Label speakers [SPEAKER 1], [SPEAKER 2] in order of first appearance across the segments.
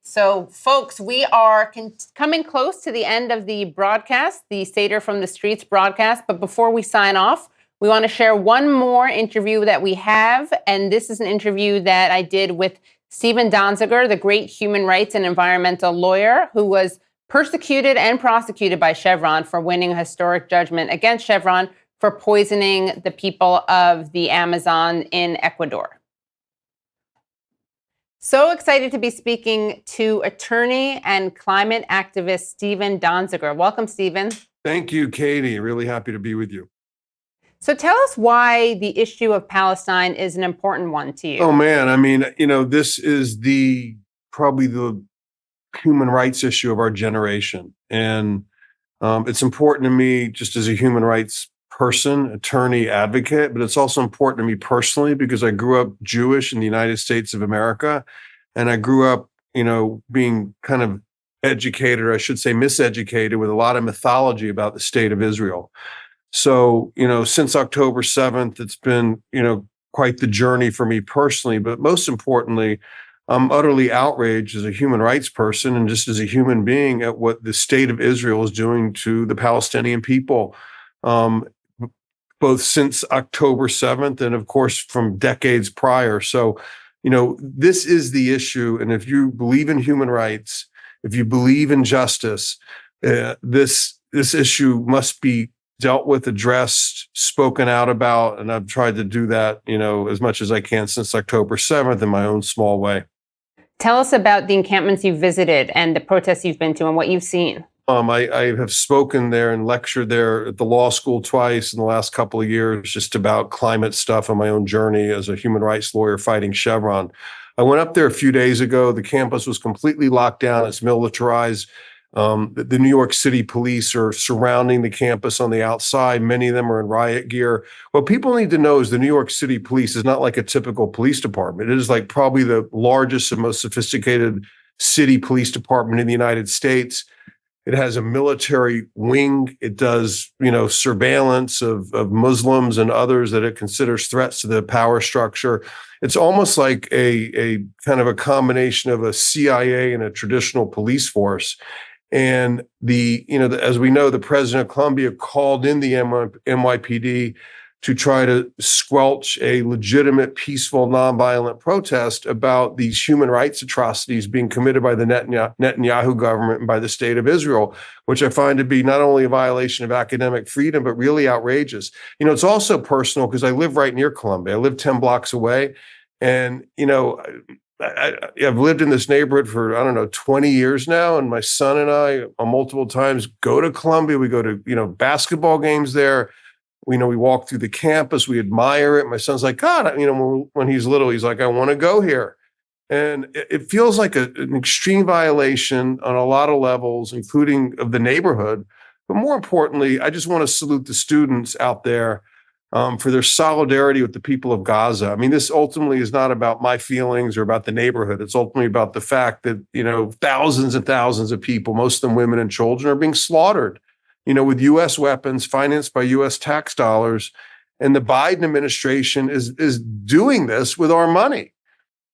[SPEAKER 1] So, folks, we are coming close to the end of the broadcast, the Seder from the Streets broadcast. But before we sign off, we want to share one more interview that we have. And this is an interview that I did with Steven Donziger, the great human rights and environmental lawyer who was persecuted and prosecuted by Chevron for winning a historic judgment against Chevron for poisoning the people of the Amazon in Ecuador. So excited to be speaking to attorney and climate activist Steven Donziger. Welcome, Steven.
[SPEAKER 2] Thank you, Katie. Really happy to be with you.
[SPEAKER 1] So tell us why the issue of Palestine is an important one to you.
[SPEAKER 2] Oh, man. I mean, this is probably the human rights issue of our generation. And it's important to me just as a human rights person, attorney, advocate, but it's also important to me personally because I grew up Jewish in the United States of America. And I grew up, being kind of educated, or I should say miseducated, with a lot of mythology about the state of Israel. So, since October 7th, it's been, quite the journey for me personally. But most importantly, I'm utterly outraged as a human rights person and just as a human being at what the state of Israel is doing to the Palestinian people. Both since October 7th and, of course, from decades prior. So, this is the issue. And if you believe in human rights, if you believe in justice, this issue must be dealt with, addressed, spoken out about. And I've tried to do that, as much as I can since October 7th in my own small way.
[SPEAKER 1] Tell us about the encampments you've visited and the protests you've been to and what you've seen.
[SPEAKER 2] I have spoken there and lectured there at the law school twice in the last couple of years, just about climate stuff on my own journey as a human rights lawyer fighting Chevron. I went up there a few days ago. The campus was completely locked down. It's militarized. The New York City police are surrounding the campus on the outside. Many of them are in riot gear. What people need to know is the New York City police is not like a typical police department. It is like probably the largest and most sophisticated city police department in the United States. It has a military wing. It does, surveillance of Muslims and others that it considers threats to the power structure. It's almost like a kind of a combination of a CIA and a traditional police force. And as we know, the president of Colombia called in the NYPD to try to squelch a legitimate, peaceful, nonviolent protest about these human rights atrocities being committed by the Netanyahu government and by the state of Israel, which I find to be not only a violation of academic freedom, but really outrageous. It's also personal because I live right near Columbia. I live 10 blocks away. And, I've lived in this neighborhood for, 20 years now. And my son and I multiple times go to Columbia. We go to, basketball games there. We walk through the campus, we admire it. My son's like, God, when he's little, he's like, I want to go here. And it feels like an extreme violation on a lot of levels, including of the neighborhood. But more importantly, I just want to salute the students out there for their solidarity with the people of Gaza. I mean, this ultimately is not about my feelings or about the neighborhood. It's ultimately about the fact that, thousands and thousands of people, most of them women and children, are being slaughtered, with U.S. weapons financed by U.S. tax dollars. And the Biden administration is doing this with our money.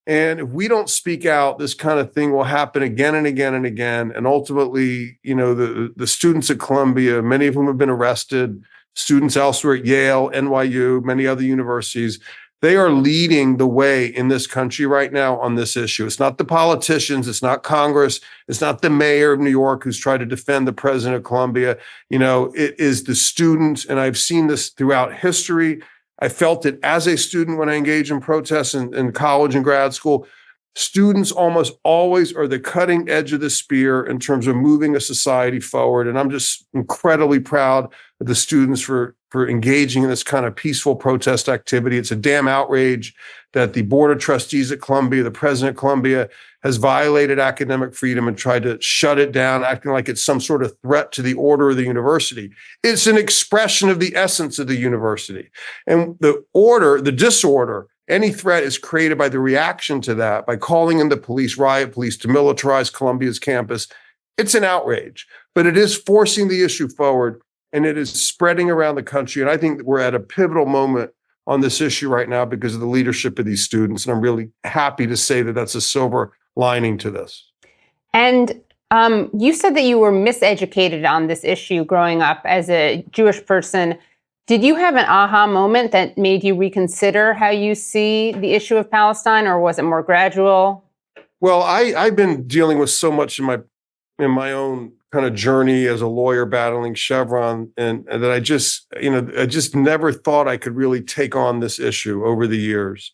[SPEAKER 2] And if we don't speak out, this kind of thing will happen again and again and again. And ultimately, the students at Columbia, many of whom have been arrested, students elsewhere at Yale, NYU, many other universities, they are leading the way in this country right now on this issue. It's not the politicians. It's not Congress. It's not the mayor of New York who's tried to defend the president of Columbia. It is the students. And I've seen this throughout history. I felt it as a student when I engaged in protests in college and grad school. Students almost always are the cutting edge of the spear in terms of moving a society forward. And I'm just incredibly proud of the students for engaging in this kind of peaceful protest activity. It's a damn outrage that the Board of Trustees at Columbia, the president of Columbia, has violated academic freedom and tried to shut it down, acting like it's some sort of threat to the order of the university. It's an expression of the essence of the university. And the disorder, any threat is created by the reaction to that, by calling in the police, riot police, to militarize Columbia's campus. It's an outrage, but it is forcing the issue forward and it is spreading around the country. And I think that we're at a pivotal moment on this issue right now because of the leadership of these students. And I'm really happy to say that that's a silver lining to this.
[SPEAKER 1] And you said that you were miseducated on this issue growing up as a Jewish person. Did you have an aha moment that made you reconsider how you see the issue of Palestine, or was it more gradual?
[SPEAKER 2] Well, I've been dealing with so much in my own kind of journey as a lawyer battling Chevron, and that I just never thought I could really take on this issue over the years.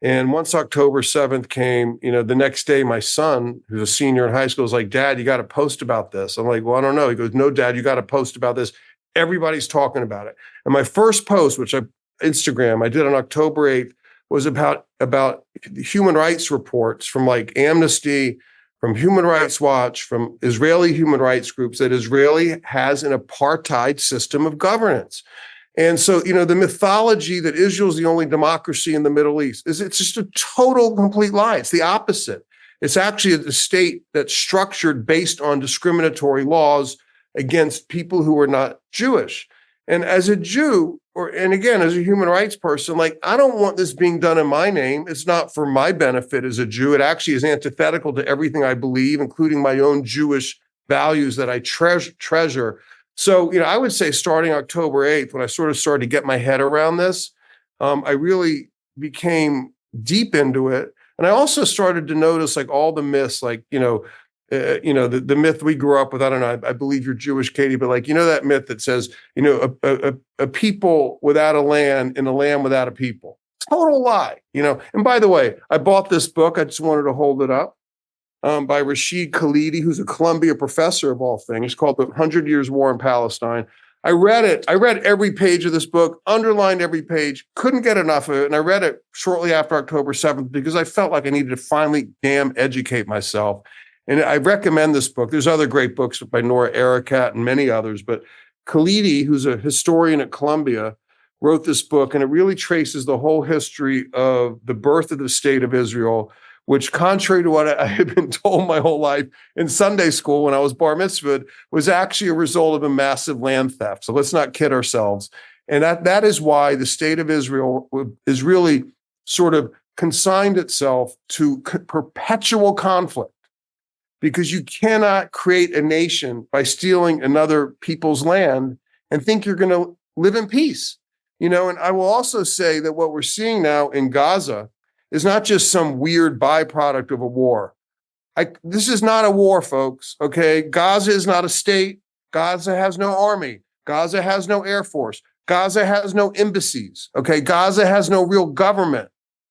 [SPEAKER 2] And once October 7th came, the next day, my son, who's a senior in high school, was like, "Dad, you got to post about this." I'm like, "Well, I don't know." He goes, "No, Dad, you got to post about this. Everybody's talking about it." And my first post, which I did on October 8th, was about human rights reports from like Amnesty, from Human Rights Watch, from Israeli human rights groups, that Israeli has an apartheid system of governance. And so, the mythology that Israel is the only democracy in the Middle East it's just a total, complete lie. It's the opposite. It's actually a state that's structured based on discriminatory laws against people who are not Jewish. And as a Jew, and again, as a human rights person, like, I don't want this being done in my name. It's not for my benefit as a Jew. It actually is antithetical to everything I believe, including my own Jewish values that I treasure. So, I would say starting October 8th, when I sort of started to get my head around this, I really became deep into it. And I also started to notice like all the myths, like, the myth we grew up with. I don't know, I believe you're Jewish, Katie, but like, that myth that says, a people without a land and a land without a people. Total lie, And by the way, I bought this book. I just wanted to hold it up. By Rashid Khalidi, who's a Columbia professor of all things, called The 100 Years War in Palestine. I read it. I read every page of this book, underlined every page, couldn't get enough of it. And I read it shortly after October 7th because I felt like I needed to finally educate myself. And I recommend this book. There's other great books by Nora Erakat and many others, but Khalidi, who's a historian at Columbia, wrote this book, and it really traces the whole history of the birth of the state of Israel, which, contrary to what I had been told my whole life in Sunday school when I was bar mitzvahed, was actually a result of a massive land theft. So let's not kid ourselves. And that is why the state of Israel is really sort of consigned itself to perpetual conflict, because you cannot create a nation by stealing another people's land and think you're going to live in peace. And I will also say that what we're seeing now in Gaza is not just some weird byproduct of a war. This is not a war, folks, okay? Gaza is not a state. Gaza has no army. Gaza has no air force. Gaza has no embassies, okay? Gaza has no real government,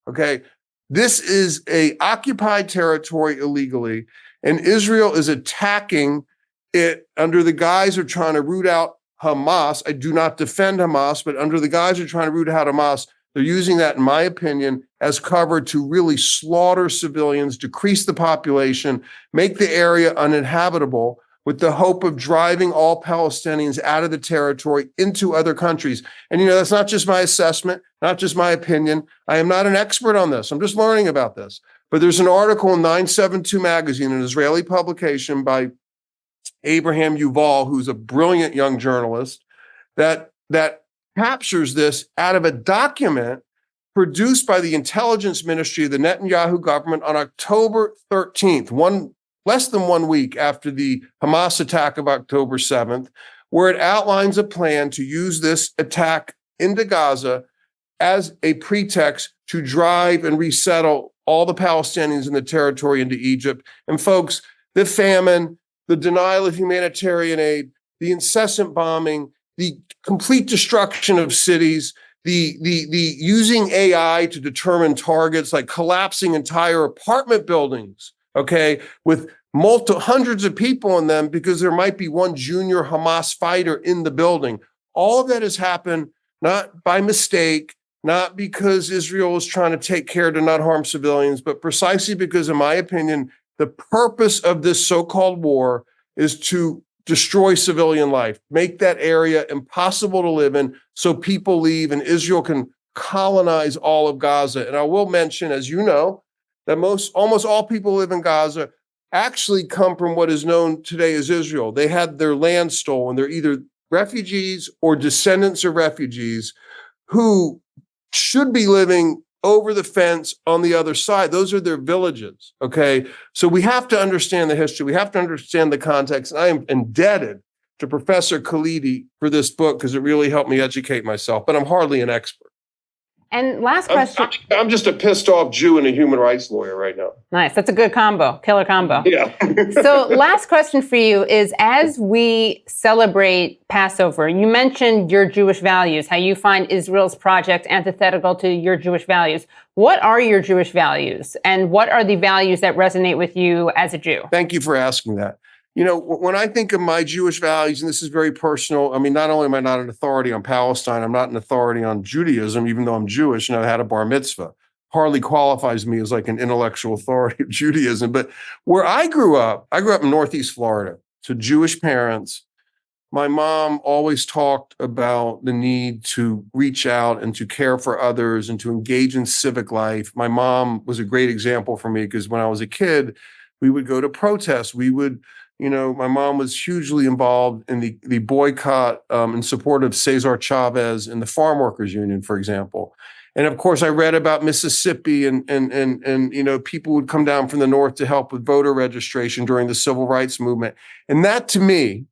[SPEAKER 2] okay? This is a occupied territory illegally, and Israel is attacking it under the guise of trying to root out Hamas. I do not defend Hamas, but under the guise of trying to root out Hamas, they're using that, in my opinion, as cover to really slaughter civilians, decrease the population, make the area uninhabitable, with the hope of driving all Palestinians out of the territory into other countries. And, that's not just my assessment, not just my opinion. I am not an expert on this. I'm just learning about this. But there's an article in 972 magazine, an Israeli publication, by Abraham Yuval, who's a brilliant young journalist, that captures this out of a document produced by the intelligence ministry of the Netanyahu government on October 13th, less than 1 week after the Hamas attack of October 7th, where it outlines a plan to use this attack into Gaza as a pretext to drive and resettle all the Palestinians in the territory into Egypt. And folks, the famine, the denial of humanitarian aid, the incessant bombing, the complete destruction of cities, the using AI to determine targets, like collapsing entire apartment buildings, okay, with hundreds of people in them because there might be one junior Hamas fighter in the building. All of that has happened not by mistake, not because Israel is trying to take care to not harm civilians, but precisely because, in my opinion, the purpose of this so-called war is to destroy civilian life, make that area impossible to live in so people leave and Israel can colonize all of Gaza. And I will mention, as you know, that almost all people who live in Gaza actually come from what is known today as Israel. They had their land stolen. They're either refugees or descendants of refugees who should be living over the fence on the other side. Those are their villages, okay? So we have to understand the history. We have to understand the context. And I am indebted to Professor Khalidi for this book because it really helped me educate myself, but I'm hardly an expert.
[SPEAKER 1] And last question.
[SPEAKER 2] I'm just a pissed off Jew and a human rights lawyer right now.
[SPEAKER 1] Nice. That's a good combo, killer combo.
[SPEAKER 2] Yeah.
[SPEAKER 1] So last question for you is, as we celebrate Passover, you mentioned your Jewish values, how you find Israel's project antithetical to your Jewish values. What are your Jewish values, and what are the values that resonate with you as a Jew?
[SPEAKER 2] Thank you for asking that. You know, when I think of my Jewish values, and this is very personal, I mean, not only am I not an authority on Palestine, I'm not an authority on Judaism, even though I'm Jewish and I had a bar mitzvah. Hardly qualifies me as like an intellectual authority of Judaism. But where I grew up in Northeast Florida, to Jewish parents. My mom always talked about the need to reach out and to care for others and to engage in civic life. My mom was a great example for me because when I was a kid, we would go to protests. We would, you know, my mom was hugely involved in the boycott in support of Cesar Chavez and the Farm Workers Union, for example. And of course, I read about Mississippi and you know, people would come down from the north to help with voter registration during the civil rights movement. And that, to me,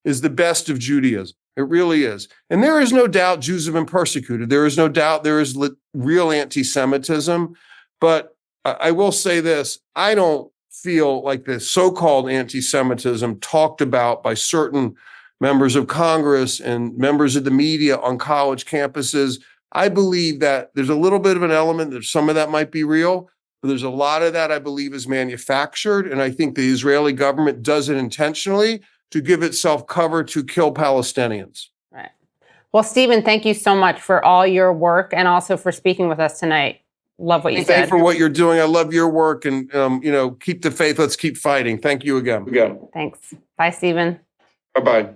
[SPEAKER 2] is the best of Judaism. It really is. And there is no doubt Jews have been persecuted. There is no doubt there is real anti-Semitism. But I will say this, I don't feel like the so-called anti-Semitism talked about by certain members of Congress and members of the media on college campuses. I believe that there's a little bit of an element that some of that might be real, but there's a lot of that I believe is manufactured. And I think the Israeli government does it intentionally to give itself cover to kill Palestinians.
[SPEAKER 1] Right. Well, Steven, thank you so much for all your work and also for speaking with us tonight. Love what you said.
[SPEAKER 2] Thank you for what you're doing. I love your work, and you know, keep the faith. Let's keep fighting. Thank you again.
[SPEAKER 1] Thanks. Bye, Steven.
[SPEAKER 2] Bye-bye.